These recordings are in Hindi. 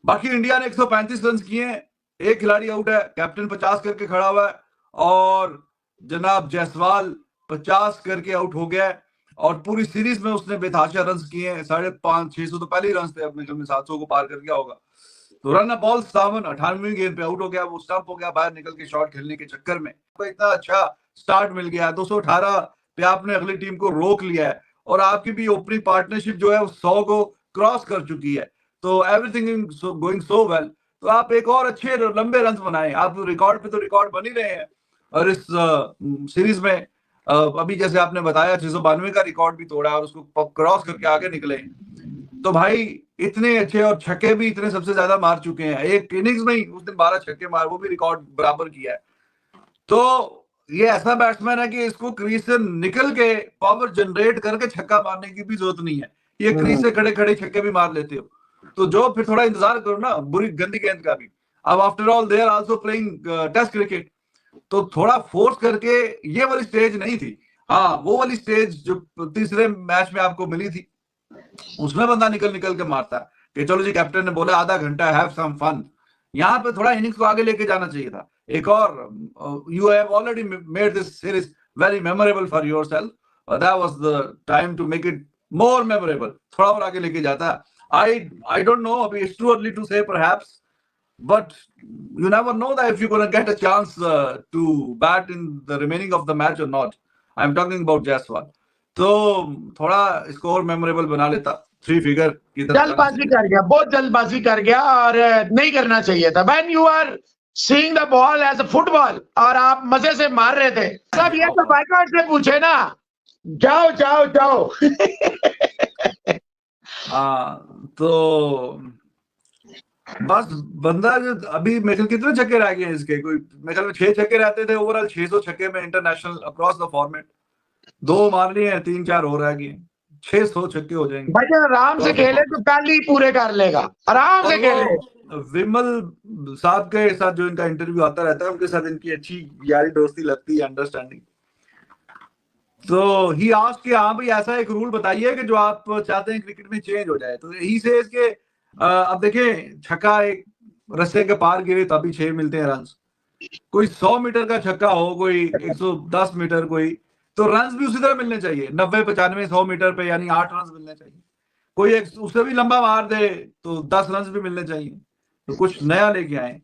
बाकी इंडिया ने 135 रन किए हैं, एक खिलाड़ी आउट है, कैप्टन 50 करके खड़ा हुआ है और जनाब जायसवाल 50 करके आउट हो गया है और पूरी सीरीज में उसने बेतहाशा रन किए हैं, 550-600 तो पहले ही रन थे, अपने में 700 को पार कर गया होगा। तो रन अ बॉल 57, 98वीं गेंद पे आउट हो गया, वो स्टंप हो गया बाहर निकल के शॉट खेलने के चक्कर में। तो इतना अच्छा स्टार्ट मिल गया, 218 पे आपने अगली टीम को रोक लिया है और आपकी भी ओपनिंग पार्टनरशिप जो है वो 100 को क्रॉस कर चुकी है। तो एवरीथिंग गोइंग सो वेल। तो आप एक और अच्छे लंबे रन बनाए, आप रिकॉर्ड पे तो रिकॉर्ड बन ही रहे हैं और इस सीरीज में अभी जैसे आपने बताया 692 का रिकॉर्ड भी तोड़ा और उसको क्रॉस करके आगे निकले। तो भाई इतने अच्छे और छक्के भी इतने सबसे ज्यादा मार चुके हैं, एक इनिंग्स में ही उस दिन 12 छक्के मार, वो भी रिकॉर्ड बराबर किया है। तो ये ऐसा बैट्समैन है कि इसको क्रीज से निकल के पावर जनरेट करके छक्का मारने की भी जरूरत नहीं है, ये क्रीज से खड़े खड़े छक्के भी मार लेते हो। तो जो फिर थोड़ा इंतजार करो ना बुरी गंदी गेंद का भी। अब after all they are also playing test cricket, तो थोड़ा फोर्स करके, ये वाली स्टेज नहीं थी। हाँ, वो वाली स्टेज जो तीसरे मैच में आपको मिली थी उसमें बंदा निकल निकल के मारता है कि चलो जी कैप्टन ने बोला आधा घंटा हैव सम फन। यहाँ पे थोड़ा इनिंग्स को आगे लेके जाना चाहिए था। एक और you have already made this series very memorable for yourself, that was the time to make it more memorable, थोड़ा और आगे लेके जाता। आई डोंट नो, अभी it's too early to say perhaps, but you never know that if you're going to get a chance to bat in the remaining of the match or not. I'm talking about Jaiswal. तो थोड़ा इसको और मेमोरेबल बना लेता, 3 फिगर की तरफ। जल्दबाजी कर गया, बहुत जल्दबाजी कर गया और नहीं करना चाहिए था। When you are seeing the ball as a football और आप मजे से मार रहे थे, सब ये तो बाइकआउट से पूछे ना, जाओ जाओ जाओ। हाँ, तो बस बंदा जो अभी मेरे कितने छक्के रह गए हैं इसके, कोई मेरे ख्याल में 6 छक्के रहते थे ओवरऑल 600 छक्के में इंटरनेशनल अक्रॉस द फॉर्मेट, 2 मार लिए हैं, 3-4 हो रह गए, 600 छक्के हो जाएंगे। भाई आराम से खेले तो कल ही पूरे कर लेगा, आराम से खेले। विमल साहब के साथ जो इनका इंटरव्यू आता रहता है, उनके साथ इनकी अच्छी यारी दोस्ती लगती है, अंडरस्टैंडिंग। तो ही आस्क्ड कि हाँ भाई ऐसा एक रूल बताइए कि जो आप चाहते हैं क्रिकेट में चेंज हो जाए। तो यही से इसके अब देखें, छक्का एक रस्ते के पार गिरे तभी 6 मिलते हैं रन, कोई 100 मीटर का छक्का हो, कोई 110 मीटर, कोई तो रन भी उसी तरह मिलने चाहिए, 90, 95, 100 मीटर पे यानी 8 रन मिलने चाहिए। कोई एक उससे भी लंबा मार दे तो 10 रन भी मिलने चाहिए। तो कुछ नया लेके आए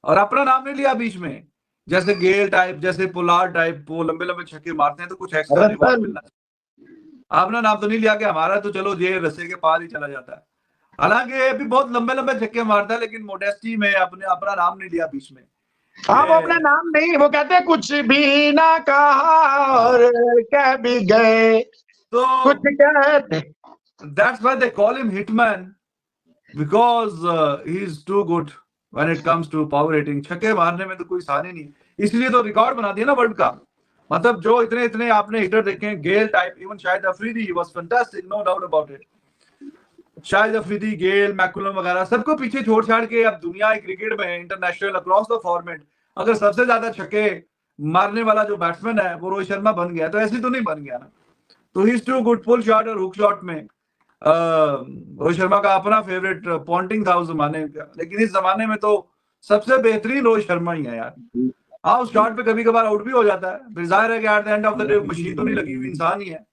और अपना नाम नहीं लिया बीच में, जैसे गेल टाइप, जैसे पोलार्ड टाइप, वो लंबे लंबे छक्के मारते हैं तो कुछ एक्स्ट्रा रिवॉर्ड मिलना चाहिए। आपने नाम तो नहीं लिया कि हमारा तो चलो ये रस्से के पार ही चला जाता है। हालांकि ये भी बहुत लंबे लंबे छक्के मारता है, लेकिन मोडेस्टी में अपने अपना नाम नहीं लिया बीच में। हाँ, वो अपना नाम नहीं, वो कहते हैं कुछ भी ना कहा और कह भी गए, तो कुछ कहते। that's why they call him hitman, because he is too good when it comes to power hitting। छक्के मारने में तो कोई सानी नहीं, इसलिए तो रिकॉर्ड बना दिया ना वर्ल्ड का। मतलब जो इतने इतने आपने हिटर देखे हैं, Gayle type, even Shahid Afridi was fantastic, no doubt about it. Shahid Afridi, Gayle, McCullum वगैरह सबको पीछे छोड़ छाड़ के अब दुनिया क्रिकेट में इंटरनेशनल अक्रॉस द फॉर्मेट अगर सबसे ज्यादा छक्के मारने वाला जो बैट्समैन है वो रोहित शर्मा बन गया, तो ऐसे तो नहीं बन गया ना। तो he is too good pull shot और हुक शॉट में। रोहित शर्मा का अपना फेवरेट पॉन्टिंग था उस जमाने का, लेकिन इस जमाने में तो सबसे बेहतरीन रोहित शर्मा ही है यार। हाँ, उस शॉट पे कभी कभार आउट भी हो जाता है, फिर जाहिर है कि at the end of the day machine तो नहीं लगी हुई, इंसान ही है,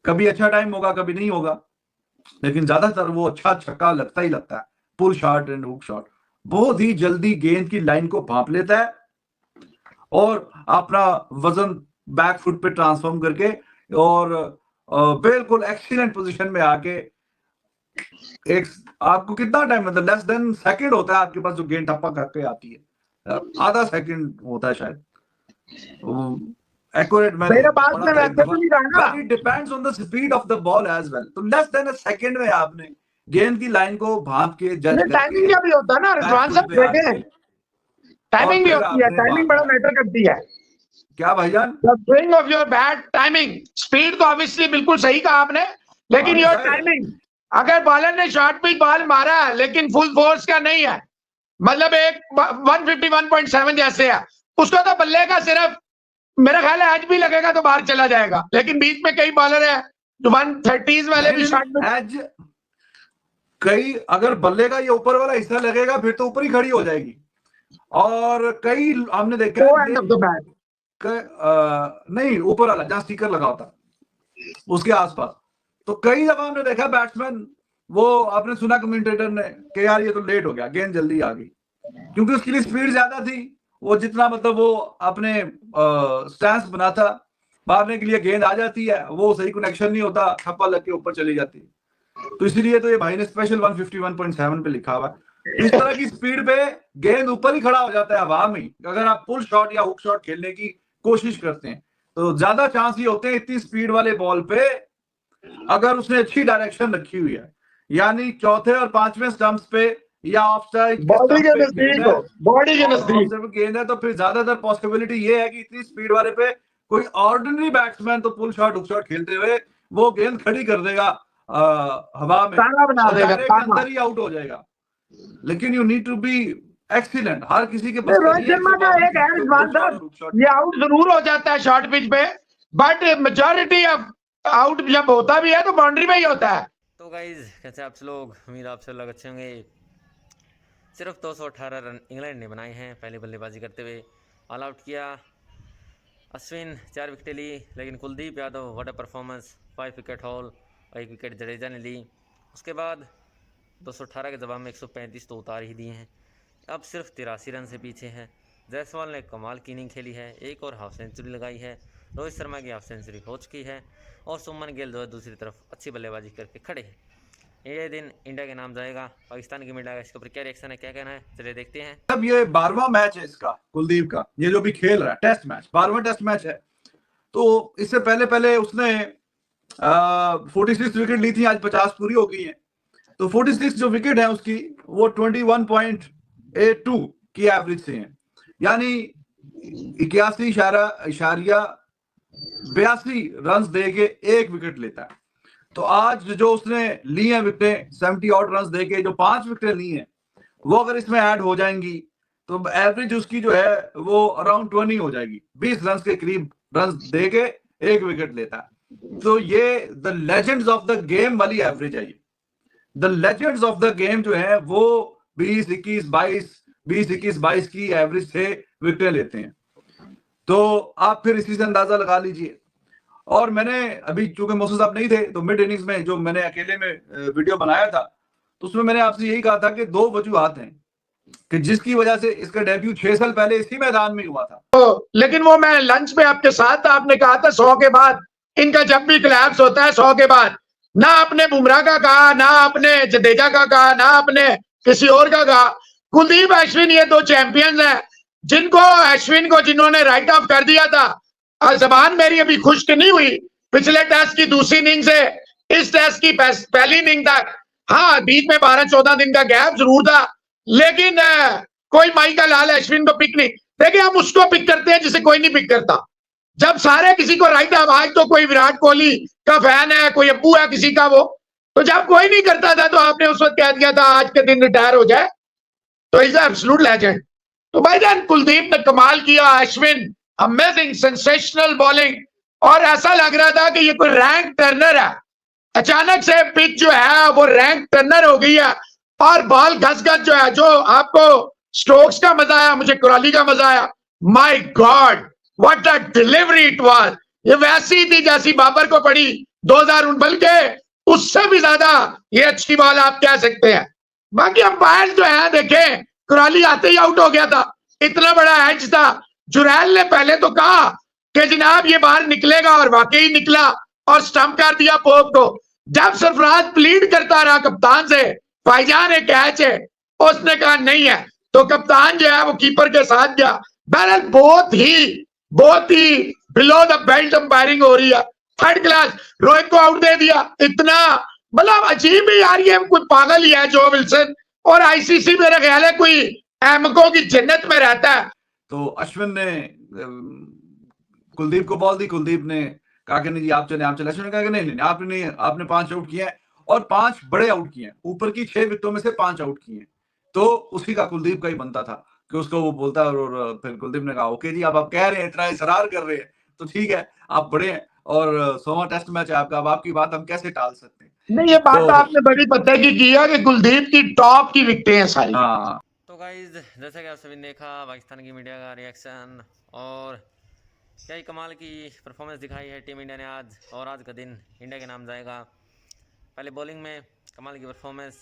कभी अच्छा टाइम होगा कभी नहीं होगा, लेकिन ज्यादातर वो अच्छा छक्का लगता ही लगता है। Pull shot and hook shot, बहुत ही जल्दी गेंद की लाइन को भांप लेता है और अपना वजन बैक फुट पे ट्रांसफॉर्म करके और बिल्कुल एक्सीलेंट पोजीशन में आके एक आपको कितना टाइम, मतलब लेस देन सेकंड होता है आपके पास जो गेंद टप्पा करके आती है, आधा सेकंड होता है शायद एक्यूरेट। मेरे पास में वैसे तो नहीं रहा, it depends on the speed of the ball as well. तो लेस देन अ सेकंड में आपने गेंद की लाइन को भांप के जज करके, टाइमिंग का भी होता है ना रिजवान साहब, देखें टाइमिंग भी होती है, टाइमिंग बड़ा मैटर करती है। क्या भाईजान? The swing of your bat, timing, speed तो ऑब्वियसली बिल्कुल सही कहा आपने, लेकिन योर टाइमिंग, अगर बॉलर ने शॉर्ट पिच बॉल मारा है लेकिन फुल फोर्स का नहीं है, मतलब एक 151.7 जैसे है, उसको तो बल्ले का सिर्फ मेरा ख्याल है एज भी लगेगा तो बाहर चला जाएगा, लेकिन बीच में कई बॉलर है जो 130s वाले भी शॉट में कई अगर बल्ले का ये ऊपर वाला हिस्सा लगेगा फिर तो ऊपर ही खड़ी हो जाएगी। और कई हमने देखा वो है एंड ऑफ द बैट नहीं ऊपर वाला जहां स्टिकर लगा होता उसके आसपास। तो कई दफा हमने देखा बैट्समैन वो आपने सुना कमेंटेटर ने कि यार ये तो लेट हो गया, गेंद जल्दी आ गई, क्योंकि उसके लिए स्पीड ज्यादा थी। वो जितना मतलब वो अपने स्टैंस बना था मारने के लिए गेंद आ जाती है, वो सही कनेक्शन नहीं होता, ठप्पा लग के ऊपर चली जाती है। तो इसीलिए तो ये भाई ने स्पेशल 151.7 पे लिखा हुआ है। इस तरह की स्पीड पे गेंद ऊपर ही खड़ा हो जाता है हवा में। अगर आप पुल शॉट या हुक शॉट खेलने की कोशिश करते हैं तो ज्यादा चांस ये होते हैं इतनी स्पीड वाले बॉल पे, अगर उसने अच्छी डायरेक्शन रखी हुई है, यानी चौथे और पांचवें स्टंप्स पे या ऑफ साइड बॉडी के नजदीक हो, बॉडी के नजदीक गेंद है, तो फिर ज्यादातर पॉसिबिलिटी ये है कि इतनी स्पीड वाले पे कोई ऑर्डिनरी बैट्समैन तो पुल शॉट हुक शॉट खेलते हुए वो गेंद खड़ी कर देगा हवा में, ताना बना देगा, डायरेक्ट अंदर ही आउट हो जाएगा। लेकिन you need to be excellent, हर किसी के पास रोहित शर्मा का एक है रिजवान साहब, ये आउट जरूर हो जाता है शॉर्ट पिच पे, बट मेजॉरिटी ऑफ आउट जब होता भी है तो बाउंड्री में ही होता है। तो गाइज कैसे आप लोग, उम्मीद आप सब लोग अच्छे होंगे। सिर्फ 218 रन इंग्लैंड ने बनाए हैं पहली बल्लेबाजी करते हुए। ऑल आउट किया अश्विन, 4 विकेटें ली, लेकिन Kuldeep Yadav what a performance, 5 wicket haul और 1 विकेट जडेजा ने ली। उसके बाद 218 के जवाब में 135 तो उतार ही दिए हैं। अब सिर्फ 83 रन से पीछे हैं। जायसवाल ने कमाल की इनिंग खेली है, एक और हाफ सेंचुरी लगाई है। रोहित शर्मा की हाफ सेंचुरी हो चुकी है और सुमन गिल जो है दूसरी तरफ अच्छी बल्लेबाजी करके खड़े हैं। ये दिन इंडिया के नाम जाएगा। पाकिस्तान की मीडिया का इसके ऊपर क्या रिएक्शन है, क्या कहना है, चलिए देखते हैं। अब ये 12वां मैच है इसका, कुलदीप का, ये जो भी खेल रहा है टेस्ट मैच, 12वां टेस्ट मैच है। तो इससे पहले उसने 46 विकेट ली थी, आज 50 पूरी हो गई है। तो 46 जो विकेट है उसकी वो 21.82 की एवरेज से है, यानी 81.82 रन दे के 1 विकेट लेता है। तो आज जो उसने ली है विकेटें 70 ऑड रन दे के, जो 5 विकेटें ली हैं वो अगर इसमें ऐड हो जाएंगी तो एवरेज उसकी जो है वो अराउंड 20 हो जाएगी। 20 रन के करीब रन दे के 1 विकेट लेता है। तो ये the legends of the game वाली एवरेज है। ये the legends of the game जो है वो 20-21-22 की एवरेज से विकेटें लेते हैं। तो आप फिर इसी से अंदाजा लगा लीजिए। और मैंने अभी चूंकि मौसम साहब नहीं थे तो मिड इनिंग्स में जो मैंने अकेले में वीडियो बनाया था तो उसमें मैंने आपसे यही कहा था कि 2 वजूहात हैं कि जिसकी वजह से इसका डेब्यू 6 साल पहले इसी मैदान में हुआ था। तो लेकिन वो मैं लंच में आपके साथ था, आपने कहा था 100 के बाद इनका जब भी क्लैप्स होता है 100 के बाद, ना आपने बुमराह का कहा, ना आपने जडेजा का कहा, ना आपने किसी और का कहा। कुलदीप अश्विन ये 2 चैंपियंस हैं जिनको अश्विन को जिन्होंने राइट ऑफ कर दिया था। जबान मेरी अभी खुश्क नहीं हुई पिछले टेस्ट की दूसरी इनिंग से इस टेस्ट की पहली इनिंग तक। हाँ, बीच में 12-14 दिन का गैप जरूर था, लेकिन कोई माई का लाल अश्विन को पिक नहीं। देखिए, हम उसको पिक करते हैं जिसे कोई नहीं पिक करता। जब सारे किसी को राइट ऑफ, आज तो कोई विराट कोहली का फैन है, कोई अब्बू है किसी का, वो तो जब कोई नहीं करता था तो आपने उस वक्त कह दिया था आज के दिन रिटायर हो जाए, तो इज एब्सोल्यूट लेजेंड। तो भाईजान कुलदीप ने कमाल किया, अश्विन अमेजिंग सेंसेशनल बॉलिंग, और ऐसा लग रहा था कि ये कोई रैंक टर्नर है। अचानक से पिच जो है वो रैंक टर्नर हो गई है और बॉल घस-घस जो है, जो आपको स्टोक्स का मजा आया, मुझे कुराली का मजा आया। My God what a delivery it was. ये वैसी थी जैसी बाबर को पड़ी 2000, बल्कि उससे भी ज्यादा ये अच्छी बॉल आप कह सकते हैं। बाकी अंपायर जो है देखें, कुराली आते ही आउट हो गया था, इतना बड़ा एज था। जुरैल ने पहले तो कहा कि जनाब ये बाहर निकलेगा और वाकई निकला और स्टंप कर दिया पोप को। जब सरफराज प्लीड करता रहा कप्तान से, भाईजान एक कैच है, उसने कहा नहीं है, तो कप्तान जो है वो कीपर के साथ गया। बहरहाल बहुत ही बिलो द बेल्ट अंपायरिंग हो रही है, थर्ड क्लास। रोहित को आउट दे दिया, इतना मतलब अजीब ही यार, ये कोई पागल ही है जो विल्सन। और आईसीसी मेरा ख्याल है कोई अहमकों की जन्नत में रहता है। तो अश्विन ने कुलदीप को बॉल दी, कुलदीप ने कहा कि नहीं जी आप चले। अश्विन ने कहा कि नहीं आपने 5 आउट किए हैं और 5 बड़े आउट किए हैं, ऊपर की 6 विकेटों में से 5 आउट किए हैं। तो उसी का कुलदीप का ही बनता था कि उसको वो बोलता है। और फिर कुलदीप ने कहा ओके जी, अब आप कह रहे हैं, इतना इसरार कर रहे हैं तो ठीक है, आप बड़े हैं और 100वां टेस्ट मैच है आपका, अब आपकी बात हम कैसे टाल सकते हैं। नहीं, ये बात तो आपने बड़ी पते की है कि कुलदीप की टॉप की विकेटें हैं सारी। हाँ तो गाइज जैसा कि आप सभी ने देखा पाकिस्तान की मीडिया का रिएक्शन, और क्या ही कमाल की परफॉर्मेंस दिखाई है टीम इंडिया ने आज। और आज का दिन इंडिया के नाम जाएगा। पहले बॉलिंग में कमाल की परफॉर्मेंस,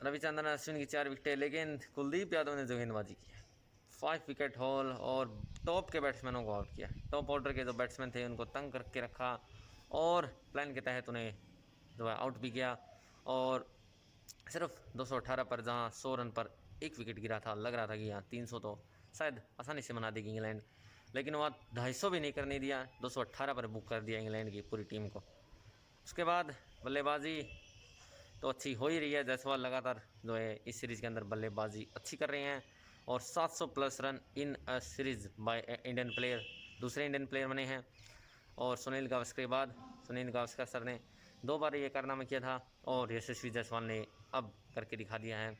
रविचंद्रन अश्विन की 4 विकेटें, लेकिन कुलदीप यादव ने जो गेंदबाजी की है 5 विकेट हॉल, और टॉप के बैट्समैनों को आउट किया। टॉप ऑर्डर के जो बैट्समैन थे उनको तंग करके रखा, और प्लान के तहत उन्हें जो है आउट भी किया। और सिर्फ 218 पर, जहां 100 रन पर एक विकेट गिरा था, लग रहा था कि यहाँ 300 तो शायद आसानी से बना देगी इंग्लैंड, लेकिन वहाँ 250 भी नहीं करने दिया, 218 पर बुक कर दिया इंग्लैंड की पूरी टीम को। उसके बाद बल्लेबाजी तो अच्छी हो ही रही है। जायसवाल लगातार जो है इस सीरीज़ के अंदर बल्लेबाजी अच्छी कर रहे हैं, और 700 plus run in a series by Indian player, दूसरे इंडियन प्लेयर बने हैं। और सुनील गावस्कर के बाद सुनील गावस्कर सर ने 2 बार ये कारनामा किया था, और यशस्वी जायसवाल ने अब करके दिखा दिया है।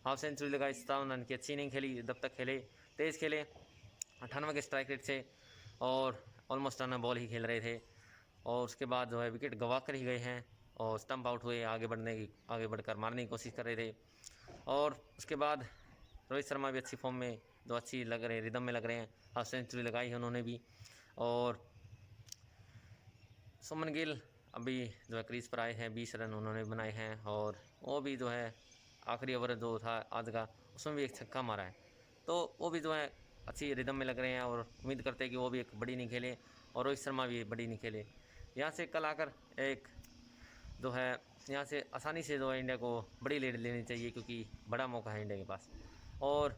हाफ सेंचुरी लगाई, 57 रन की, अच्छी नहीं खेली, जब तक खेले तेज़ खेले, 98 के स्ट्राइक रेट से, और ऑलमोस्ट रन बॉल ही खेल रहे थे। और उसके बाद जो है विकेट गवा कर ही गए हैं, और स्टंप आउट हुए, आगे बढ़कर मारने की कोशिश कर रहे थे। और उसके बाद रोहित शर्मा भी अच्छी फॉर्म में, जो अच्छी लग रहे हैं, रिदम में लग रहे हैं, हाफ सेंचुरी लगाई है उन्होंने भी। और सुमन गिल अभी जो है क्रीज पर आए हैं, 20 रन उन्होंने बनाए हैं, और वो भी जो है आखिरी ओवर जो था आज का उसमें भी एक छक्का मारा है, तो वो भी जो है अच्छी रिदम में लग रहे हैं। और उम्मीद करते हैं कि वो भी एक बड़ी नहीं खेले, और रोहित शर्मा भी बड़ी नहीं खेले। यहाँ से कल आकर एक जो है यहाँ से आसानी से जो है इंडिया को बड़ी लीड लेनी चाहिए, क्योंकि बड़ा मौका है इंडिया के पास। और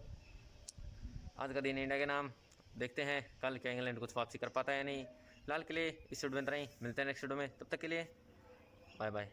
आज का दिन इंडिया के नाम, देखते हैं कल क्या इंग्लैंड कुछ वापसी कर पाता है या नहीं। फिलहाल के लिए इस वीडियो में इतना ही, मिलते हैं नेक्स्ट वीडियो में, तब तक के लिए बाय बाय।